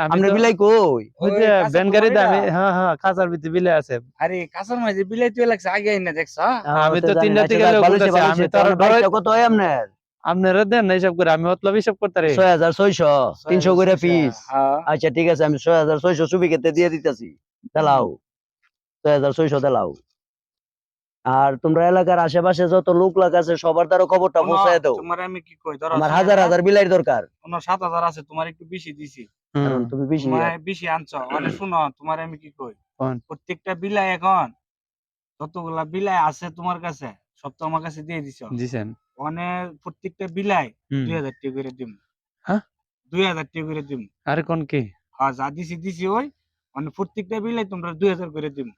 আপনি বিলাই কই ওই যে ভ্যান গাড়িতে আমি হ্যাঁ কাঁচার ভিতরে বিলাই আছে। আরে কাঁচার মাঝে বিলাই তুই লাগছে আগে না দেখছ আমি তো 3টা থেকে লোক করতেছি আমি তো বাইকটা কত হয় আপনার আপনারা দেন না হিসাব করে আমি মতলব হিসাব করতে রে 6600 300 করে পিস হ্যাঁ আচ্ছা ঠিক আছে আমি 6600 সুবি কেটে দিয়ে দিতেছি দাও 6600 দাও আর তোমরা এলাকার আশেপাশে যত লোক আছে সবার দ্বারা খবরটা পৌঁছায় দাও তোমার আমি কি কই ধরো আমার হাজার হাজার বিলাইর দরকার তোমার 7000 আছে তোমার একটু বেশি দিছি কারণ তুমি বেশি তোমার বেশি আনছো মানে শুনো তোমার আমি কি কই প্রত্যেকটা বিলাই এখন যতগুলা বিলাই আছে তোমার কাছে সব তো আমার কাছে দিয়ে দিছেন মানে প্রত্যেকটা বিলাই 2000 টাকা করে দিম হ্যাঁ 2000 টাকা করে দিম আর কোন কি হ্যাঁ যা দিছি ওই মানে প্রত্যেকটা বিলাই তোমরা 2000 করে দিম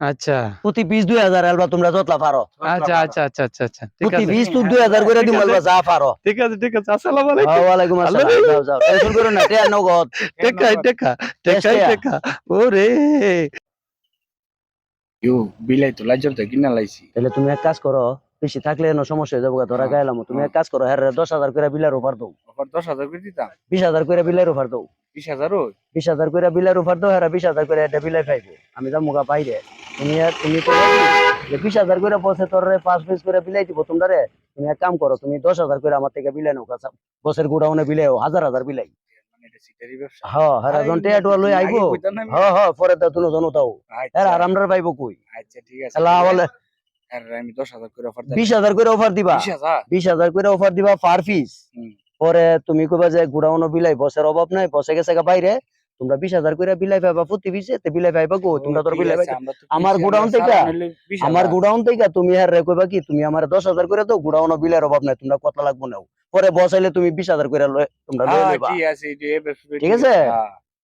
আচ্ছা প্রতি পিস 2000 আলবা তোমরা যতলা পারো আচ্ছা ঠিক আছে প্রতি পিস তো 2000 করে দিম আলবা যা পারো ঠিক আছে আসসালামু আলাইকুম ওয়া আলাইকুম আসসালাম যাও যাও টেনশন করো না টেয়া নগদ টাকা ওরে ইউ বিলাই তো লাজর তো কিনা লাইছি তাহলে তুমি এক কাজ করো বেশি থাকলে না সমস্যা হয়ে যাবে ধরা গাইলাম তুমি এক কাজ করো হ্যাঁ 10000 করে বিলের অফার দাও অফার 10000 করে দিতাম 20000 করে বিলের অফার দাও 20000 ওই 20000 করে বিলের অফার দাও হ্যাঁ 20000 করে এটা বিলাই পাইবো আমি যা মুগা পাইরে তুমি তো যে 20000 করে পয়সা তোরে 5 পিস করে বিলাই দিব তোমরা তুমি এক কাম করো তুমি 10000 করে আমার থেকে বিলাই নাও কাছে বসের গোডাউনে বিলাইও হাজার হাজার বিলাই মানে এটা সিটারি ব্যবসা হ্যাঁ হ্যাঁ জন টেটো লই আইবো হ্যাঁ পরে তো তুমি জানো তাও আর আমরা পাইবো কই আচ্ছা ঠিক আছে আল্লাহ বলে আর আমি 10000 করে অফার দিই 20000 করে অফার দিবা 20000 করে অফার দিবা পার পিস পরে তুমি কইবা যে গোডাউন বিলাই বসের অভাব নাই বসে গেছে বাইরে তোমরা 20000 করে বিলাই পাইবা প্রতি পিসে তে বিলাই পাইবা গো তোমরা তোর বিলাই আমার গোডাউন থেকে তুমি আর রে কইবা কি তুমি আমার 10000 করে দাও গোডাউন বিলাইর অভাব নাই তোমরা কত লাগবো নাও পরে বসাইলে তুমি 20000 করে তোমরা লয়ে নেবা ঠিক আছে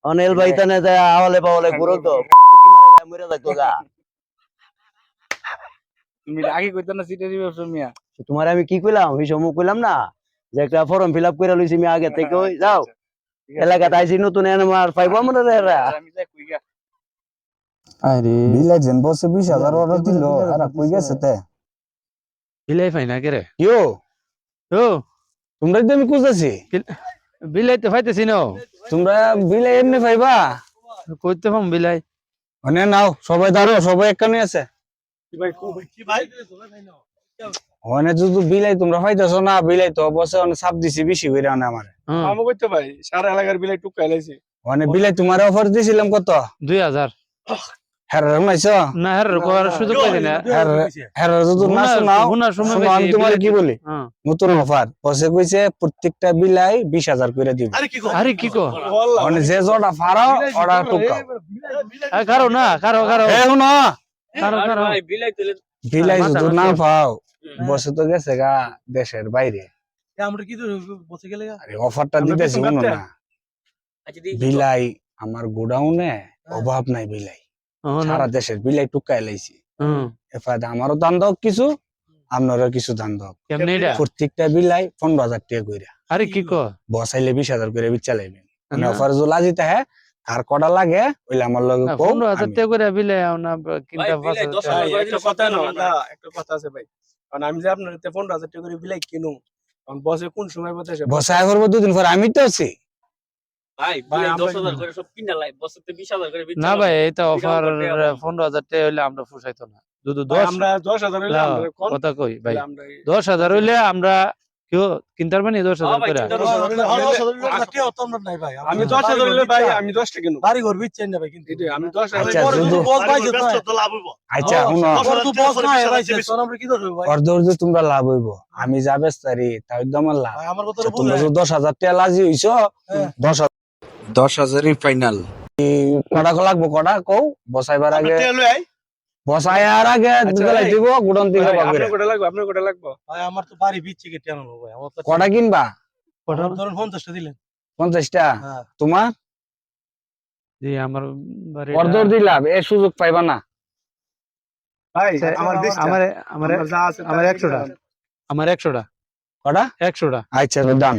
অনিল ভাই তানে যায় আওয়ালে পাওয়ালে গুরু তো কি মারা গায় মরে যাইতো গা তুমি আগে কইতা না সিটারি ব্যবসা মিয়া তোমার আমি কি কইলাম ওই সময় কইলাম না যে একটা ফর্ম ফিল আপ করে লইছি আমি আগে থেকে ওই যাও এলাকাতে আইছি নতুন এনমার পাইবো আমরা রে আমি যাই কই গা আরে বিলাই যেন বসে 20000 অর্ডার দিল আর কই গেছে তে বিলাই পাই না কে রে ইয়ো ও তোমরা তো আমি খুঁজতেছি বিলাই তো পাইতেছি না তোমরা বিলাই এমনি পাইবা কইতে পাম বিলাই মানে নাও সবাই দাঁড়ো সবাই একখানে আছে কি ভাই ওনে যদি বিলাই তোমরা পাইতেছো না বিলাই তো অবশ্যই অনেক চাপ দিছি বেশি কইরা না আমারে আমি কইতে ভাই সারা এলাকার বিলাই টুকাই লাইছি ওনে বিলাই তোমার অফার দিছিলাম কত 2000 হেরার নাইছো না হেরার কোয়ার সুযোগ পাইছি না হেরার যদি না শোনাও আমি তোমার কি বলি নতুন অফার বসে কইছে প্রত্যেকটা বিলাই 20000 করে দিব আরে কি কো মানে যে জোড়া ফারাও অর্ডার টুকাও কারো না কারো এ না কারো বিলাই যদি না পাও বসে তো গেছে গা দেশের বাইরে আমরা কি বসে গেলে আরে অফারটা দিতেছি শুনো না বিলাই আমার গোডাউনে অভাব নাই বিলাই সারা দেশের বিলাই টুকাই লাইছি এফাদা আমারও দাম দাও কিছু আপনারও কিছু দাম দাও প্রত্যেকটা বিলাই 15000 টাকা কইরা আরে কি কো বসাইলে 20000 করে বিচা লাইবেন মানে অফার जो লাজিতে হ্যাঁ আর কটা লাগে ওইলে আমার লগে কো 15000 টাকা করে বিলাই না কিনতে পারছ একটা কথা না একটা কথা আছে ভাই কারণ আমি যে আপনার 15000 টাকা করে বিলাই কিনু কারণ বসে কোন সময় বসে বসায় করব দুদিন পর আমি তো আছি ভাই বিলাই 10000 করে সব কিনা লাই বসতে 20000 করে বিচা না ভাই এটা অফার 15000 টাকা হইলে আমরা ফুসাইতো না যদি 10 আমরা 10000 হইলে আমরা কথা কই ভাই 10000 হইলে আমরা কেউ কিনতে পারবে না 10000 করে আমি 10000 হইলে ভাই আমি 10 টাকা কিনব বাড়ি ঘর বিচ্ছেন না ভাই কিন্তু আমি 10000 আচ্ছা যদি বস ভাই তো লাভ হইব আচ্ছা শুনো তো বস না ভাই সোনা আমরা কি দরব ভাই অর্ধ তোমরা লাভ হইব আমি যাবে তারি তাই তো আমার লাভ আমার কথা তোমরা যদি 10000 টাকা লাজি হইছো 10000 ফাইনাল কটা লাগবো কটা কও বসাইবার আগে বসায়ার আগে দুবেলা দিব গুডন দিলে পাবে আপনার কটা লাগবে ভাই আমার তো বাড়ি বিচ্ছে কে টেনো ভাই আমার তো কটা কিনবা কটা ধরুন 50 টা দিলেন 50 টা তোমার জি আমার বাড়ি অর্ধর দিলাম এই সুযোগ পাইবা না ভাই আমার 20 টা আমার যা আছে আমার 100 টা আমার 100 টা কটা 100 টা আচ্ছা ডান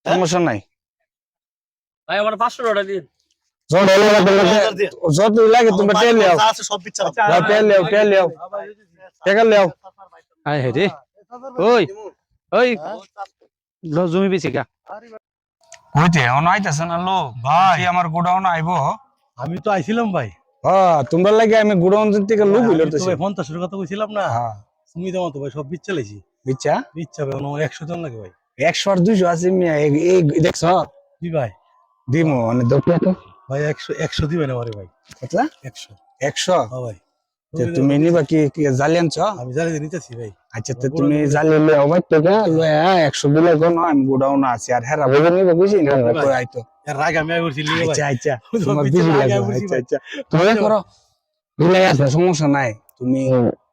সমস্যা নাই ভাই আমার 500 টাকা দিন যত লাগে তুমি তেল নাও আছে সব বিচ্ছা তেল নাও টাকা নাও আয় হে রে ওই ওই লো জমি বেশি কা কইতে এখন আইতাছে না লোক ভাই আমার গোডাউন আইবো আমি তো আইছিলাম ভাই তোমরা লাগে আমি গোডাউন থেকে লোক আমি তো হইলতেছি ভাই 50 কথা কইছিলাম না হ্যাঁ তুমি দাও তো ভাই সব বিচ্ছা লাইছি বিচ্ছা বিচ্ছা ভাই 100 জন লাগে ভাই 100 আর 200 আছে মিয়া এই দেখছ কি ভাই দিমো মানে দোকিয়া তো ভাই 100 দিবেন আমারে ভাই কতলা 100 100 হ্যাঁ ভাই যে তুমি নিবা কি জালি আনছ আমি জানি নিতেছি ভাই আচ্ছা তো তুমি জালি লয়ে আবার তো গা লয়ে 100 বিলে কোন আমি গোডাউন আছে আর হেরা বলে নিবা বুঝি না কই আইতো এর রাগ আমি করছি লিগে ভাই আচ্ছা আচ্ছা তোমার তোমার বিচ্ছা বুঝি রাগ লাগে আমি বুঝি আচ্ছা ভাই। আচ্ছা তুমি করো বিলাই আছে সমস্যা নাই তুমি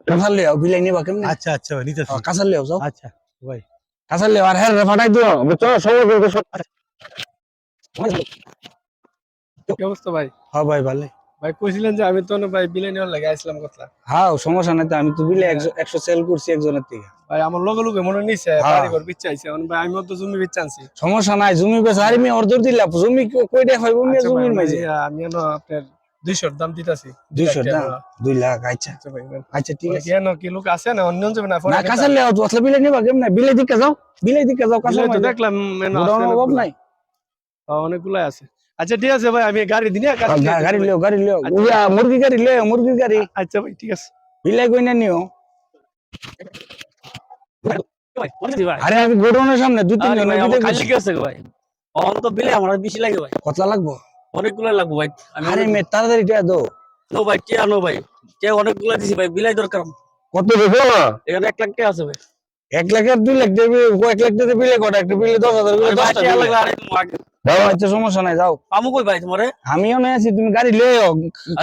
কাঁচা লিও বিলাই নিবা কেমনে আচ্ছা আচ্ছা ভাই নিতেছি কাঁচা লিও যাও আচ্ছা ভাই কাঁচা লিও আর হেরা ফাটাই দিও বুঝছো সমস্যা কি অবস্থা ভাই? হ্যাঁ ভাই ভালো ভাই কইছিলেন যে আমি তো না ভাই বিলে নেওয়ার লাগে আসলাম কথা। হ্যাঁ সমস্যা নাই তো আমি তো বিলে 100 সেল করছি একজনের থেকে ভাই আমার লগে লগে মনে নিছে হ্যাঁ। বাড়ি ঘর বিচ্ছাইছে এখন ভাই আমি তো জমি বিচ্ছানছি। সমস্যা নাই জমি বেচা আর আমি অর্ডার দিলাম জমি কইটা হইব আমি আচ্ছা ভাই, জমির মাঝে আমি এনো আপনার 200 দাম দিতাছি। 200 দাম 2 লাখ আচ্ছা আচ্ছা ভাই আচ্ছা ঠিক আছে কেন কি লোক আছে না অন্য যাবে না না কাঁচা লিও তো আসলে বিলে নিবা কেমনে বিলে দিকে যাও কাঁচা তো মাঝে দেখলাম এনো আছে গোডাউন অভাব নাই অনেকগুলো আছে। আচ্ছা ঠিক আছে ভাই আমি গাড়ি দিনে গাড়ি লিও ইয়া মুরগি গাড়ি লিও মুরগি গাড়ি আচ্ছা ভাই ঠিক আছে। বিলে কই না নিও আরে আমি গোডাউনের সামনে 2-3 জন ভাই অন তো বিলে আমার বেশি লাগে ভাই কত লাগবো অনেকগুলো লাগবে ভাই আমি আরে মে তাড়াতাড়ি টিয়া দাও নো ভাই কে আনো ভাই কে অনেকগুলো দিছি ভাই বিলাই দরকার কত দেবো এখানে 1 লাখ টাকা আছে ভাই 1 লাখ আর 2 লাখ দেবে 1 লাখ দিতে বিলে কটা একটা বিলে 10,000 করে 10টা টাকা বিলে। লাগবে আর একটু আগে দাও আচ্ছা সমস্যা নাই যাও আমু কই ভাই তোমারে আমিও নাই আছি তুমি গাড়ি লিও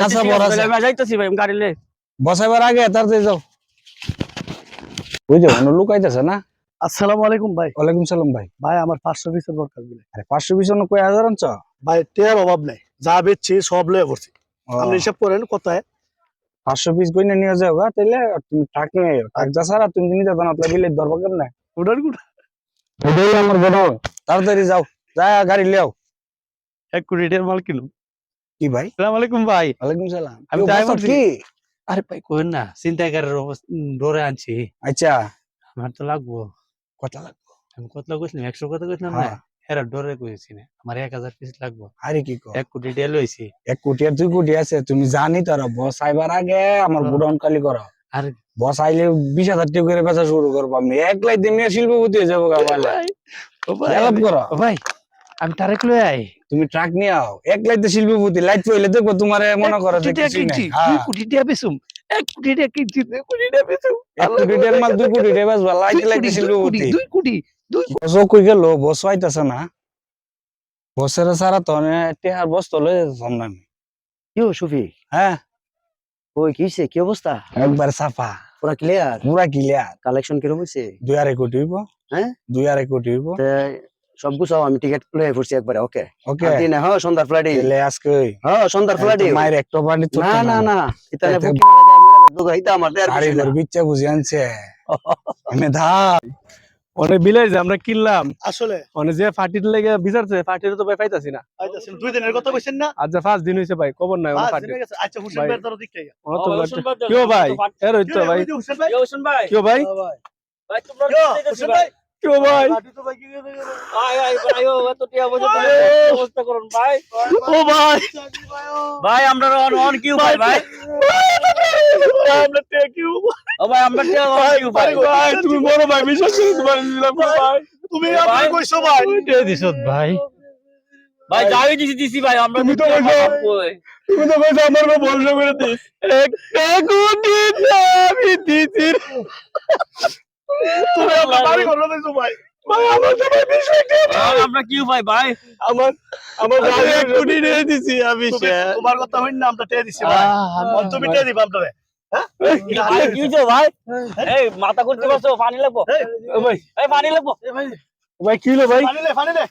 কাঁচা বড় আছে আমি যাইতাছি ভাই আমি গাড়ি লে বসাইবার আগে তাড়াতাড়ি যাও বুঝছো অন্য লোক আইতাছে না আসসালামু আলাইকুম ভাই ওয়ালাইকুম সালাম ভাই ভাই আমার 500 পিসের দরকার বিলে আরে 520 অন্য কই হাজার আনছ ভাই টের অভাব নাই যা বেচছি সব লয়ে করছি আপনি হিসাব করেন কোথায় 500 পিস কইনা নিয়ে যাও গা তাইলে আর তুমি টাক নিয়ে আইও টাক যা সারা তুমি নিতে জানো তাহলে বিলে ধরবা কেমনে উড়ার গুড়া ওটাই আমার গোডাউন তাড়াতাড়ি যাও যা গাড়ি লিও 1 কোটি টাকার মাল কিলো। কি ভাই আসসালামু আলাইকুম ভাই ওয়ালাইকুম সালাম আমি কি টাইম অবস্থা আছি। কি আরে ভাই কোন না চিন্তাকারের ডরে আনছি আচ্ছা আমার তো লাগবো কত লাগবে আমি কত কইছিলাম 100 কথা কইছিলাম না হ্যাঁ। এরা ডরে কইছি না আমার 1000 পিস লাগবো আরে কি কো 1 কোটি টাকা লইছি 1 কোটি আর 2 কোটি আছে তুমি জানি তারা বস আইবার আগে আমার গোডাউন খালি করো আর বস আইলে 20,000 টাকা করে বেচা শুরু করবো আমি 1 লাখ দিয়ে শিল্পপতি হয়ে যাবো গাবালে হেল্প করো ও ভাই আমি তারেক লই আই তুমি ট্রাক নিয়ে আও 1 লাখ দিয়ে শিল্পপতি লাইট পইলে দেখো তোমারে মনে করো যে কিছু নাই হ্যাঁ 2 কোটি টাকা বেচুম 1 কোটি টাকা কিনছি 2 কোটি টাকা বেচুম 1 কোটি টাকার মাল 2 কোটি টাকা বেচবা লাইট লাইট শিল্পপতি 2 কোটি বস কই গেল বস আইতাছে না বসের সারা তো টেহার বস তো লই যাম আমি কিও সুফি হ্যাঁ ওই কিছে কি অবস্থা একবার সাফা পুরা ক্লিয়ার পুরা ক্লিয়ার কালেকশন কিরকম হইছে 2.5 কোটি হইব হ্যাঁ 2.5 কোটি হইব সব গুছাও আমি টিকেট লয়ে পড়ছি একবারে ওকে ওকে দিনে হ্যাঁ সন্ধ্যার ফ্লাইটে তাহলে আজকে হ্যাঁ সন্ধ্যার ফ্লাইটে মায়ের একটা পার্টি তো না না না ইতালে এতে- বুকি মারা যায় মরে দুগা ইতা আমার দেয়ার আরে কিছু না। ঘর বিচ্চা বুঝি আনছে আমি ধা অনেক বিলাই যে আমরা কিনলাম আসলে অনেক যে ফাটির লেগে বিচারছে ফাটির তো ভাই পাইতাছি না। আইতাছেন 2 দিনের কথা কইছেন না আজ যে 5 দিন হইছে ভাই খবর নাই ওর 5 ফাটির। দিন হয়ে গেছে আচ্ছা হুসেন ভাই। ভাইয়ের দ্বারা দিক থেকে আমার তো কিও ভাই এর হইতো ভাই হুসেন ভাই হুসেন ভাই কিও ভাই ভাই তোমরা হুসেন ভাই কিও ভাই লাঠি তো ভাই কি করে ভাই ভাই ভাই ও এত টিয়া বসে ব্যবস্থা করুন ভাই ও ভাই ভাই আমরা অন কিউ ভাই ভাই আমরা তে কি ও ভাই আমরা টিয়া কিউ ভাই ভাই তুমি বড় ভাই বিশ্বাস করে তোমার দিলাম ভাই তুমি আপনি কইছো ভাই টাকা দিছত ভাই ভাই যাই দিছি ভাই আমরা তুমি তো কইছো। তুমি তো কইছো আমার উপর ভরসা করে দিস 1 কোটি আমি দিছি তুমি আমার বাড়ি ঘর দিছো ভাই ভাই আমার তো ভাই বিশ্বাস করে আমরা কিউ ভাই ভাই আমার ভাই 1 কোটি দিয়ে দিছি আমি তোমার কথা হইন না আমরা তে দিছি ভাই তুমি তে দিবা আপনারে ভাই কি হইছে ভাই এই মাথা করতে পারছো পানি লাগবো ভাই এই পানি লাগবো ভাই কি হলো ভাই পানি লে